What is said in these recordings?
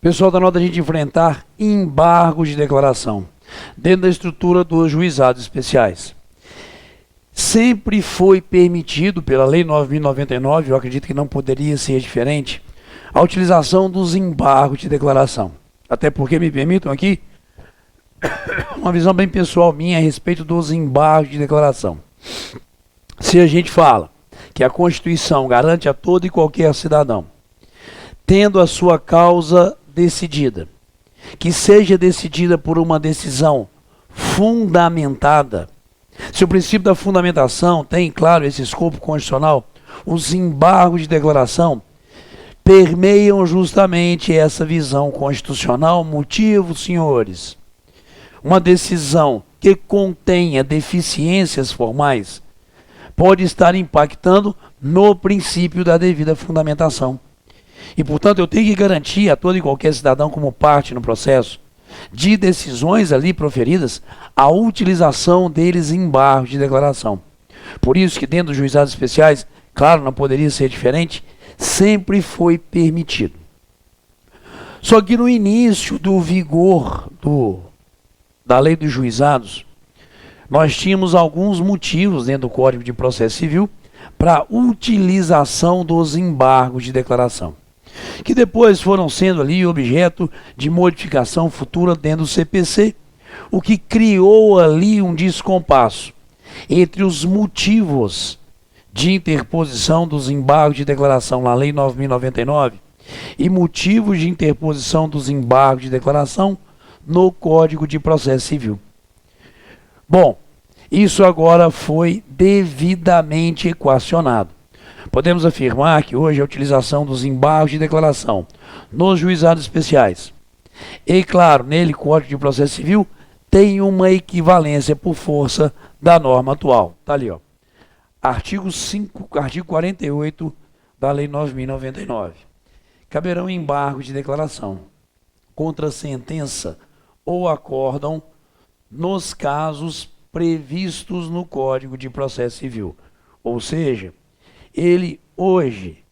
Pessoal, da nota a gente enfrentar embargo de declaração dentro da estrutura dos juizados especiais. Sempre foi permitido pela Lei 9.099, eu acredito que não poderia ser diferente, a utilização dos embargos de declaração. Até porque, me permitam aqui, uma visão bem pessoal minha a respeito dos embargos de declaração. Se a gente fala que a Constituição garante a todo e qualquer cidadão, tendo a sua causa decidida, que seja decidida por uma decisão fundamentada, se o princípio da fundamentação tem, claro, esse escopo constitucional, os embargos de declaração permeiam justamente essa visão constitucional. Motivo, senhores, uma decisão que contenha deficiências formais pode estar impactando no princípio da devida fundamentação. E, portanto, eu tenho que garantir a todo e qualquer cidadão, como parte no processo de decisões ali proferidas, a utilização deles em embargos de declaração. Por isso que dentro dos juizados especiais, claro, não poderia ser diferente, sempre foi permitido. Só que no início do vigor da lei dos juizados, nós tínhamos alguns motivos dentro do Código de Processo Civil para utilização dos embargos de declaração, que depois foram sendo ali objeto de modificação futura dentro do CPC, o que criou ali um descompasso entre os motivos de interposição dos embargos de declaração na Lei 9.099 e motivos de interposição dos embargos de declaração no Código de Processo Civil. Bom, isso agora foi devidamente equacionado. Podemos afirmar que hoje a utilização dos embargos de declaração nos juizados especiais e, claro, nele, Código de Processo Civil, tem uma equivalência por força da norma atual. Está ali, ó. Artigo 48 da Lei 9.099. Caberão embargos de declaração contra sentença ou acórdão nos casos previstos no Código de Processo Civil. Ou seja, ele hoje,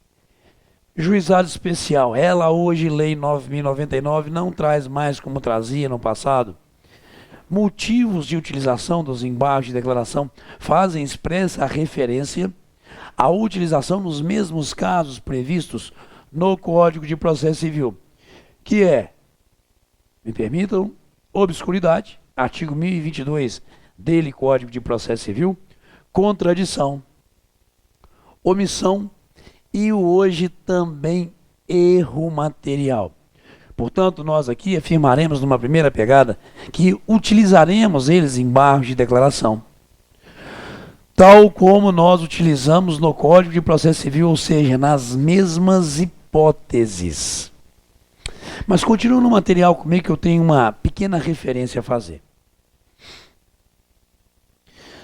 juizado especial, ela hoje, Lei 9.099, não traz mais como trazia no passado. Motivos de utilização dos embargos de declaração fazem expressa referência à utilização nos mesmos casos previstos no Código de Processo Civil, que é, me permitam, obscuridade, artigo 1022 dele, Código de Processo Civil, contradição, omissão e hoje também erro material. Portanto, nós aqui afirmaremos numa primeira pegada que utilizaremos eles embargos de declaração, tal como nós utilizamos no Código de Processo Civil, ou seja, nas mesmas hipóteses. Mas continua no material comigo que eu tenho uma pequena referência a fazer.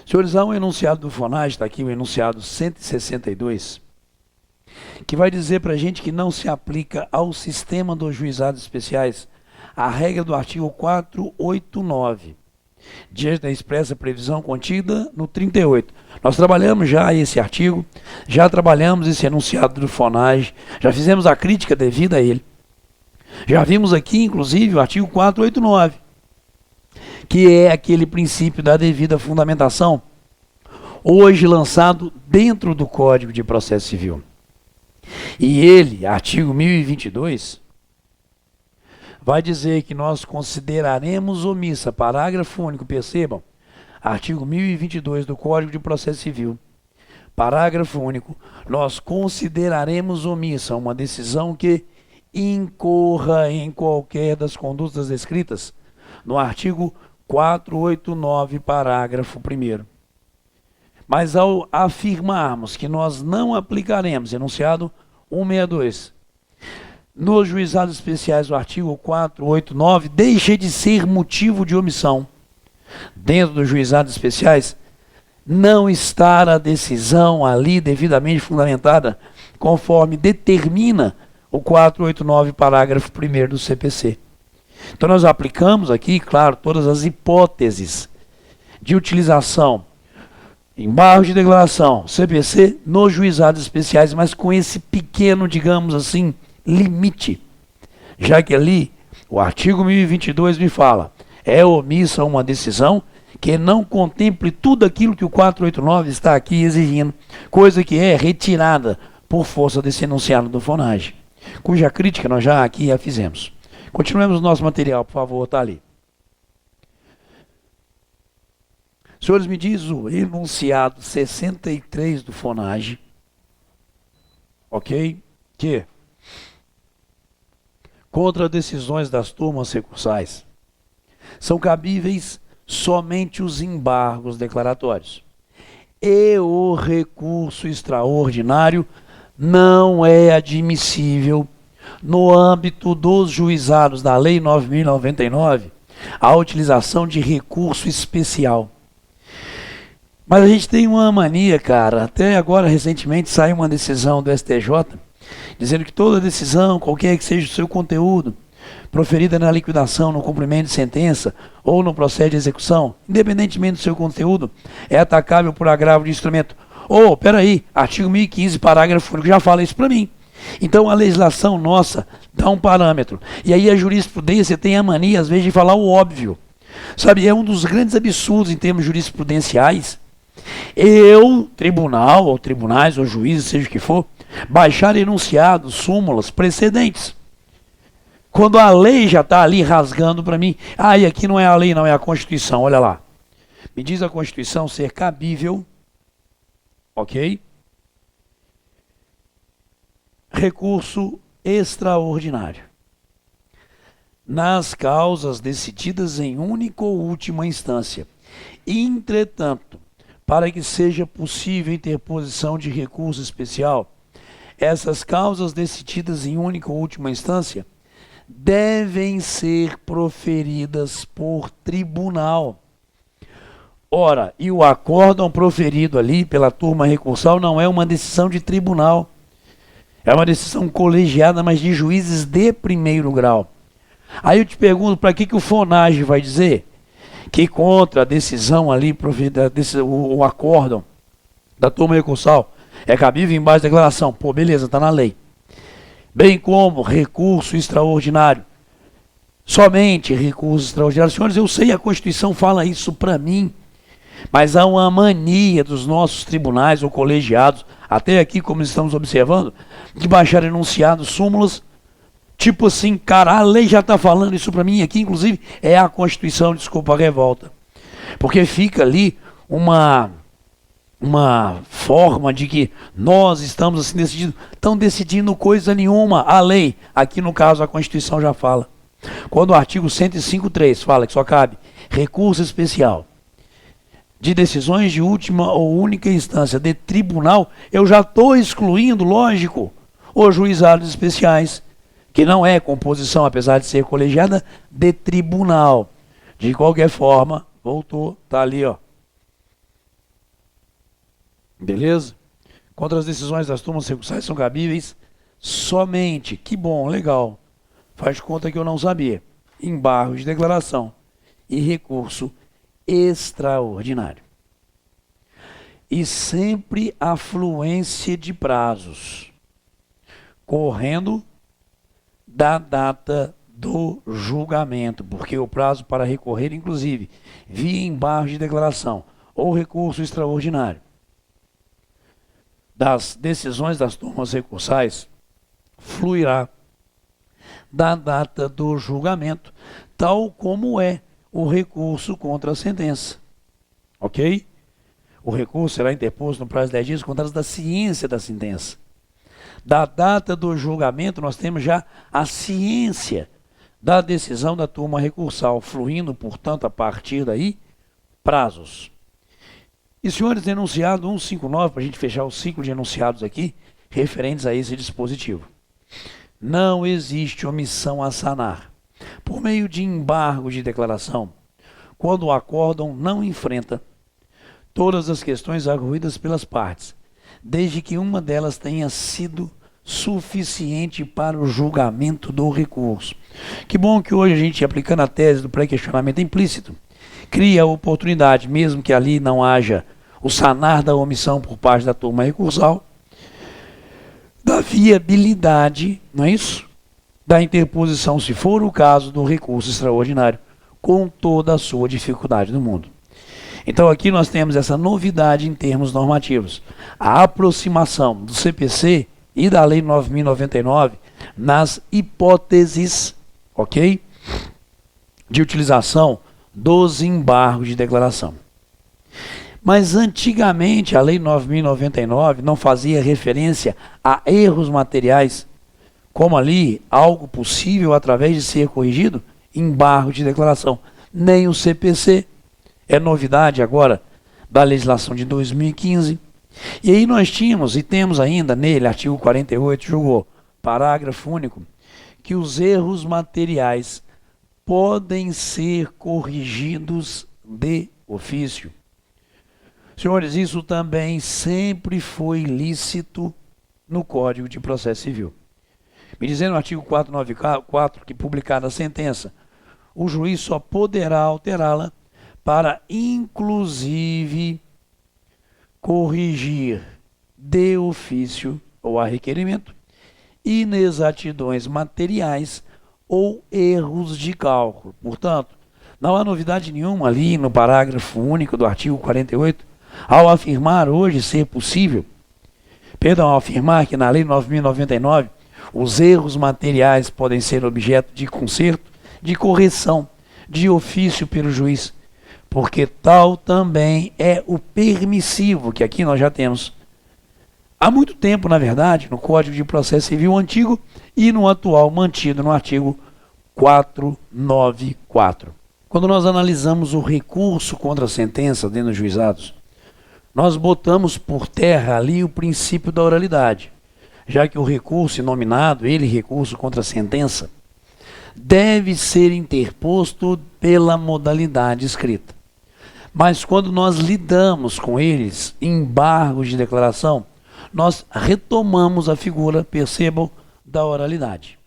Senhores, há um enunciado do FONAGE, está aqui o enunciado 162, que vai dizer para a gente que não se aplica ao sistema dos juizados especiais a regra do artigo 489, diante da expressa previsão contida no 38. Nós trabalhamos já esse artigo, já trabalhamos esse enunciado do FONAGE, já fizemos a crítica devida a ele. Já vimos aqui, inclusive, o artigo 489, que é aquele princípio da devida fundamentação, hoje lançado dentro do Código de Processo Civil. E ele, artigo 1022, vai dizer que nós consideraremos omissa, parágrafo único, percebam, artigo 1022 do Código de Processo Civil, parágrafo único, nós consideraremos omissa uma decisão que incorra em qualquer das condutas descritas no artigo 489, parágrafo 1º. Mas ao afirmarmos que nós não aplicaremos, enunciado 162, nos juizados especiais do artigo 489, deixa de ser motivo de omissão. Dentro dos juizados especiais, não estar a decisão ali devidamente fundamentada, conforme determina o 489, parágrafo 1º do CPC. Então nós aplicamos aqui, claro, todas as hipóteses de utilização, embargos de declaração, CPC, nos juizados especiais, mas com esse pequeno, digamos assim, limite. Já que ali o artigo 1022 me fala, é omissa uma decisão que não contemple tudo aquilo que o 489 está aqui exigindo, coisa que é retirada por força desse enunciado do FONAGE, cuja crítica nós já aqui a fizemos. Continuemos o nosso material, por favor, está ali. Senhores, me diz o enunciado 63 do FONAGE, ok? Que contra decisões das turmas recursais são cabíveis somente os embargos declaratórios. E o recurso extraordinário não é admissível no âmbito dos juizados da Lei 9.099 a utilização de recurso especial. Mas a gente tem uma mania, cara, até agora recentemente saiu uma decisão do STJ dizendo que toda decisão, qualquer que seja o seu conteúdo, proferida na liquidação, no cumprimento de sentença ou no processo de execução, independentemente do seu conteúdo, é atacável por agravo de instrumento. Peraí, artigo 1015, parágrafo único, já fala isso para mim. Então a legislação nossa dá um parâmetro. E aí a jurisprudência tem a mania, às vezes, de falar o óbvio. Sabe, é um dos grandes absurdos em termos jurisprudenciais. Tribunal, ou tribunais, ou juízes, seja o que for, baixar enunciados, súmulas, precedentes. Quando a lei já está ali rasgando para mim, e aqui não é a lei, não, é a Constituição, olha lá. Me diz a Constituição ser cabível, ok? Recurso extraordinário nas causas decididas em única ou última instância. Entretanto, para que seja possível interposição de recurso especial, essas causas decididas em única ou última instância devem ser proferidas por tribunal. Ora, e o acórdão proferido ali pela turma recursal não é uma decisão de tribunal. É uma decisão colegiada, mas de juízes de primeiro grau. Aí eu te pergunto, para que o FONAGE vai dizer que contra a decisão ali, o acórdão da turma recursal é cabível em base de declaração? Beleza, está na lei. Bem como recurso extraordinário. Somente recurso extraordinário. Senhores, eu sei, a Constituição fala isso para mim, mas há uma mania dos nossos tribunais ou colegiados, até aqui como estamos observando, de baixar enunciados, súmulas, tipo assim, cara, a lei já está falando isso para mim, aqui inclusive é a Constituição, desculpa a revolta. Porque fica ali uma forma de que nós estamos assim decidindo, estão decidindo coisa nenhuma, a lei, aqui no caso a Constituição já fala. Quando o artigo 105.3 fala que só cabe recurso especial de decisões de última ou única instância de tribunal, eu já estou excluindo, lógico, os juizados especiais, que não é composição, apesar de ser colegiada, de tribunal. De qualquer forma, voltou, está ali, ó. Beleza? Contra as decisões das turmas recursais são cabíveis somente, que bom, legal, faz conta que eu não sabia, embargos de declaração e recurso extraordinário. E sempre a fluência de prazos, correndo da data do julgamento, porque o prazo para recorrer, inclusive, via embargo de declaração ou recurso extraordinário das decisões das turmas recursais, fluirá da data do julgamento, tal como é o recurso contra a sentença. Ok? O recurso será interposto no prazo de 10 dias contados da ciência da sentença. Da data do julgamento, nós temos já a ciência da decisão da turma recursal, fluindo, portanto, a partir daí, prazos. E, senhores, enunciado 159, para a gente fechar o ciclo de enunciados aqui, referentes a esse dispositivo. Não existe omissão a sanar, por meio de embargo de declaração, quando o acórdão não enfrenta todas as questões arguídas pelas partes, desde que uma delas tenha sido suficiente para o julgamento do recurso. Que bom que hoje a gente, aplicando a tese do pré-questionamento implícito, cria a oportunidade, mesmo que ali não haja o sanar da omissão por parte da turma recursal, da viabilidade, não é isso? da interposição, se for o caso, do recurso extraordinário, com toda a sua dificuldade do mundo. Então aqui nós temos essa novidade em termos normativos. A aproximação do CPC e da Lei 9.099 nas hipóteses, ok, de utilização dos embargos de declaração. Mas antigamente a Lei 9.099 não fazia referência a erros materiais, como ali algo possível através de ser corrigido, embargo de declaração. Nem o CPC, é novidade agora da legislação de 2015. E aí nós tínhamos e temos ainda nele, artigo 48, julgou, parágrafo único, que os erros materiais podem ser corrigidos de ofício. Senhores, isso também sempre foi lícito no Código de Processo Civil. Me dizendo no artigo 494 que, publicada a sentença, o juiz só poderá alterá-la para, inclusive, corrigir de ofício ou a requerimento inexatidões materiais ou erros de cálculo. Portanto, não há novidade nenhuma ali no parágrafo único do artigo 48, ao afirmar hoje ser possível, ao afirmar que na Lei 9.099 os erros materiais podem ser objeto de conserto, de correção, de ofício pelo juiz, porque tal também é o permissivo, que aqui nós já temos há muito tempo, na verdade, no Código de Processo Civil antigo e no atual mantido no artigo 494. Quando nós analisamos o recurso contra a sentença dentro dos juizados, nós botamos por terra ali o princípio da oralidade, já que o recurso inominado, recurso contra a sentença, deve ser interposto pela modalidade escrita. Mas quando nós lidamos com eles, embargos de declaração, nós retomamos a figura, percebam, da oralidade.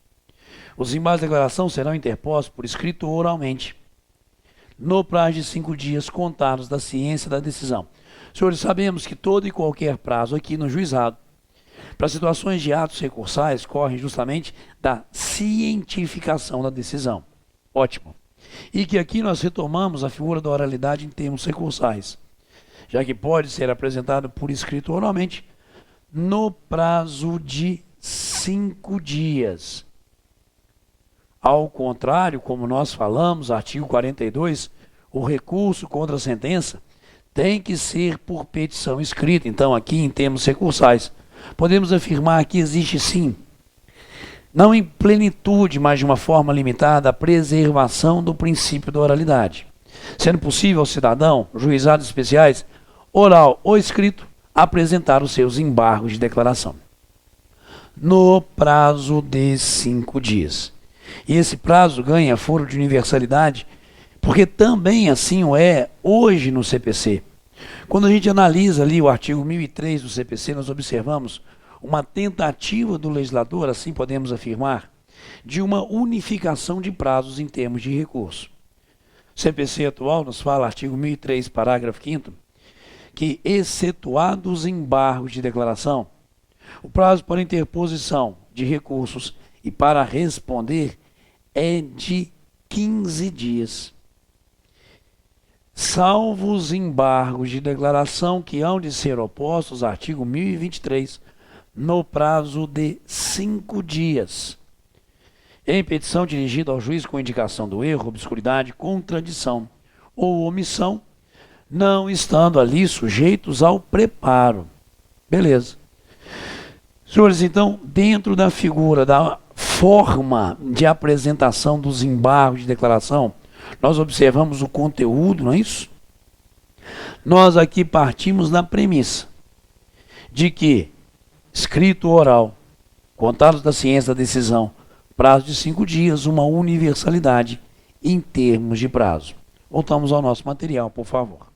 Os embargos de declaração serão interpostos por escrito ou oralmente, no prazo de 5 dias contados da ciência da decisão. Senhores, sabemos que todo e qualquer prazo aqui no juizado, para situações de atos recursais, corre justamente da cientificação da decisão. Ótimo. E que aqui nós retomamos a figura da oralidade em termos recursais, já que pode ser apresentado por escrito oralmente no prazo de 5 dias. Ao contrário, como nós falamos, artigo 42, o recurso contra a sentença tem que ser por petição escrita. Então, aqui em termos recursais, podemos afirmar que existe sim, não em plenitude, mas de uma forma limitada, a preservação do princípio da oralidade, sendo possível ao cidadão, juizados especiais, oral ou escrito, apresentar os seus embargos de declaração no prazo de 5 dias. E esse prazo ganha foro de universalidade, porque também assim o é hoje no CPC. Quando a gente analisa ali o artigo 1003 do CPC, nós observamos uma tentativa do legislador, assim podemos afirmar, de uma unificação de prazos em termos de recurso. O CPC atual nos fala, artigo 1003, parágrafo 5º, que, excetuados os embargos de declaração, o prazo para interposição de recursos e para responder é de 15 dias. Salvo os embargos de declaração que hão de ser opostos, artigo 1023, no prazo de 5 dias. Em petição dirigida ao juiz com indicação do erro, obscuridade, contradição ou omissão, não estando ali sujeitos ao preparo. Beleza. Senhores, então, dentro da figura da forma de apresentação dos embargos de declaração, nós observamos o conteúdo, não é isso? Nós aqui partimos da premissa de que, escrito ou oral, contados da ciência da decisão, prazo de 5 dias, uma universalidade em termos de prazo. Voltamos ao nosso material, por favor.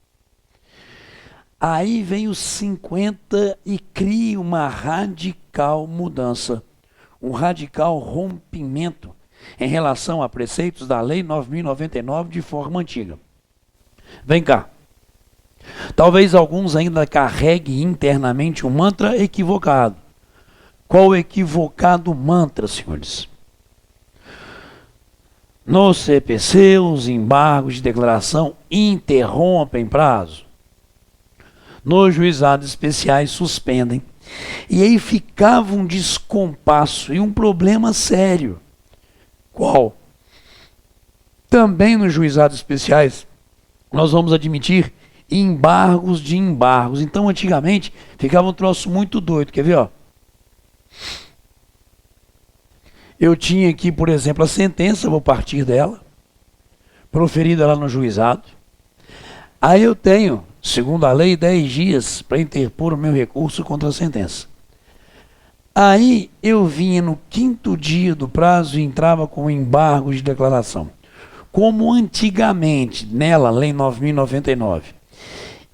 Aí vem os 50 e cria uma radical mudança, um radical rompimento em relação a preceitos da Lei 9.099 de forma antiga. Vem cá. Talvez alguns ainda carreguem internamente um mantra equivocado. Qual equivocado mantra, senhores? No CPC, os embargos de declaração interrompem prazo. Nos juizados especiais, suspendem. E aí ficava um descompasso e um problema sério. Qual? Também nos juizados especiais, nós vamos admitir embargos de embargos. Então, antigamente, ficava um troço muito doido. Quer ver, ó? Eu tinha aqui, por exemplo, a sentença, vou partir dela, proferida lá no juizado. Aí eu tenho, segundo a lei, 10 dias para interpor o meu recurso contra a sentença. Aí eu vinha no 5º dia do prazo e entrava com embargo de declaração. Como antigamente, nela, Lei 9.099,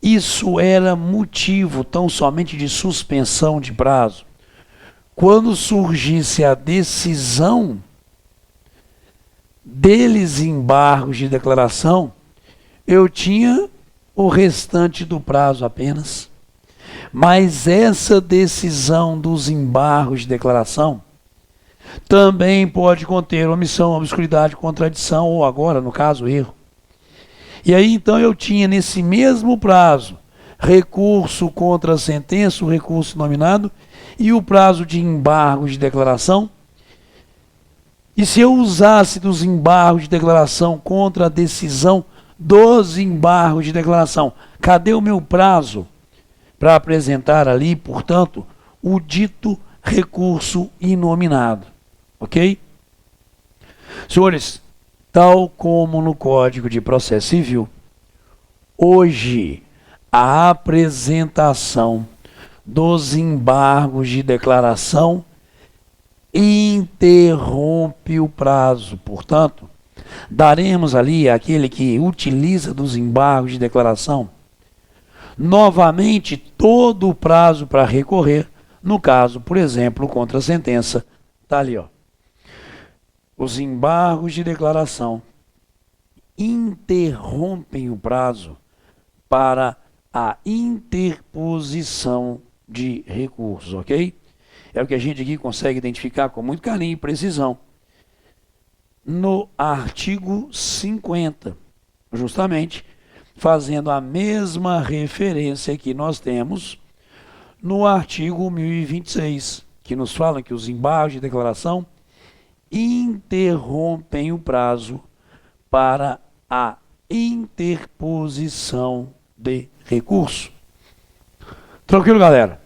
isso era motivo tão somente de suspensão de prazo. Quando surgisse a decisão deles embargos de declaração, eu tinha o restante do prazo apenas. Mas essa decisão dos embargos de declaração também pode conter omissão, obscuridade, contradição ou agora, no caso, erro. E aí então eu tinha nesse mesmo prazo recurso contra a sentença, o recurso nominado e o prazo de embargos de declaração. E se eu usasse dos embargos de declaração contra a decisão dos embargos de declaração, cadê o meu prazo para apresentar ali, portanto, o dito recurso inominado? Ok? Senhores, tal como no Código de Processo Civil, hoje a apresentação dos embargos de declaração interrompe o prazo. Portanto, daremos ali àquele que utiliza dos embargos de declaração novamente todo o prazo para recorrer. No caso, por exemplo, contra a sentença, está ali, ó. Os embargos de declaração interrompem o prazo para a interposição de recursos, ok? É o que a gente aqui consegue identificar com muito carinho e precisão no artigo 50, justamente fazendo a mesma referência que nós temos no artigo 1026, que nos fala que os embargos de declaração interrompem o prazo para a interposição de recurso. Tranquilo, galera?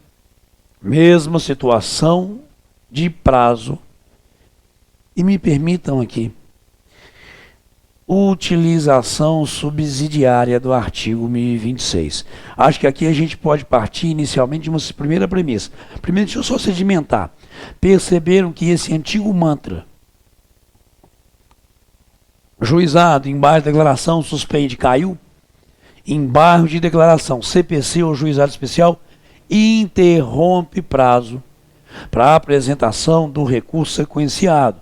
Mesma situação de prazo. E me permitam aqui, utilização subsidiária do artigo 1026. Acho que aqui a gente pode partir inicialmente de uma primeira premissa. Primeiro, deixa eu só sedimentar. Perceberam que esse antigo mantra, juizado, embargo de declaração, suspende, caiu? Embargo de declaração, CPC ou juizado especial, interrompe prazo para apresentação do recurso sequenciado,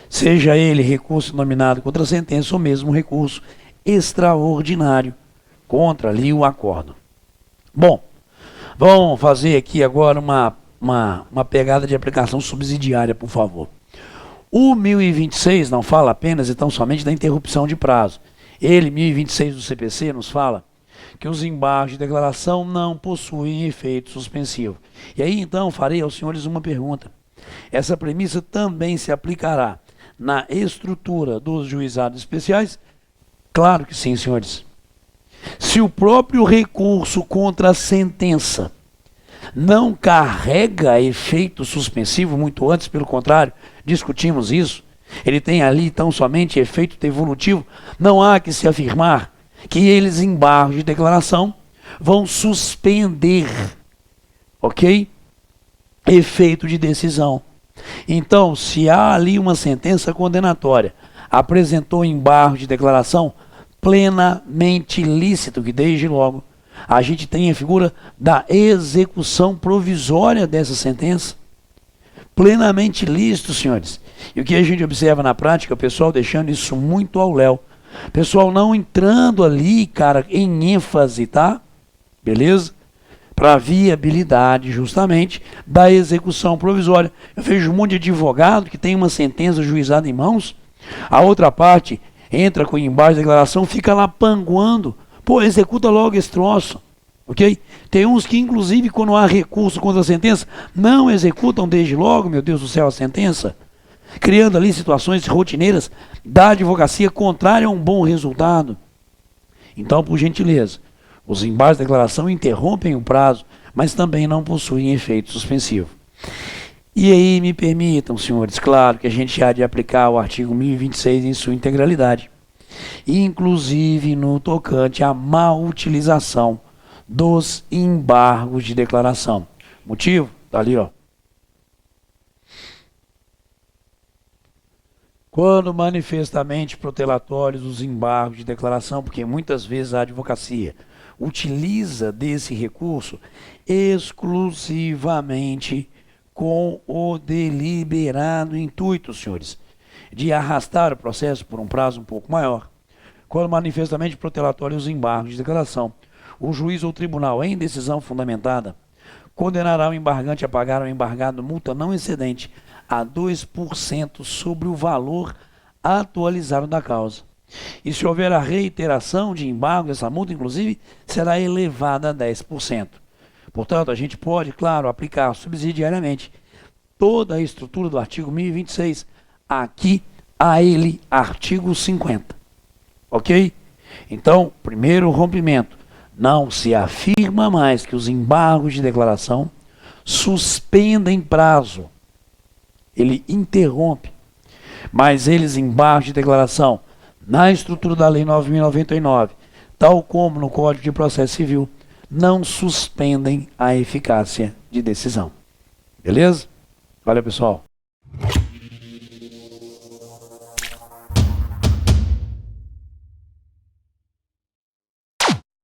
seja ele recurso nominado contra a sentença ou mesmo recurso extraordinário contra ali o acordo. Bom, vamos fazer aqui agora uma pegada de aplicação subsidiária, por favor. O 1026 não fala apenas e tão somente da interrupção de prazo. Ele, 1026 do CPC, nos fala que os embargos de declaração não possuem efeito suspensivo. E aí, então, farei aos senhores uma pergunta. Essa premissa também se aplicará na estrutura dos juizados especiais? Claro que sim, senhores. Se o próprio recurso contra a sentença não carrega efeito suspensivo, muito antes, pelo contrário, discutimos isso, ele tem ali tão somente efeito devolutivo, não há que se afirmar que eles, embargos de declaração, vão suspender, ok? Efeito de decisão. Então, se há ali uma sentença condenatória, apresentou embargo de declaração plenamente lícito, que desde logo a gente tem a figura da execução provisória dessa sentença. Plenamente lícito, senhores. E o que a gente observa na prática, o pessoal deixando isso muito ao léu. Pessoal não entrando ali, cara, em ênfase, tá? Beleza? Para a viabilidade, justamente, da execução provisória. Eu vejo um monte de advogado que tem uma sentença juizada em mãos, A outra parte entra com embaixo da declaração, fica lá panguando. Pô, executa logo esse troço. Ok? Tem uns que, inclusive, quando há recurso contra a sentença, não executam desde logo, meu Deus do céu, a sentença, criando ali situações rotineiras da advocacia contrária a um bom resultado. Então, por gentileza, os embaixos da declaração interrompem o prazo, mas também não possuem efeito suspensivo. E aí, me permitam, senhores, claro que a gente há de aplicar o artigo 1026 em sua integralidade, inclusive no tocante à má utilização dos embargos de declaração. Motivo? Está ali, ó. Quando manifestamente protelatórios os embargos de declaração, porque muitas vezes a advocacia utiliza desse recurso exclusivamente com o deliberado intuito, senhores, de arrastar o processo por um prazo um pouco maior. Quando manifestamente protelatórios os embargos de declaração, o juiz ou tribunal, em decisão fundamentada, condenará o embargante a pagar ao embargado multa não excedente a 2% sobre o valor atualizado da causa. E se houver a reiteração de embargo, essa multa, inclusive, será elevada a 10%. Portanto, a gente pode, claro, aplicar subsidiariamente toda a estrutura do artigo 1026 aqui a ele, artigo 50. Ok? Então, primeiro rompimento. Não se afirma mais que os embargos de declaração suspendem prazo. Ele interrompe. Mas eles, embargos de declaração, na estrutura da Lei 9.099, tal como no Código de Processo Civil, não suspendem a eficácia de decisão. Beleza? Valeu, pessoal.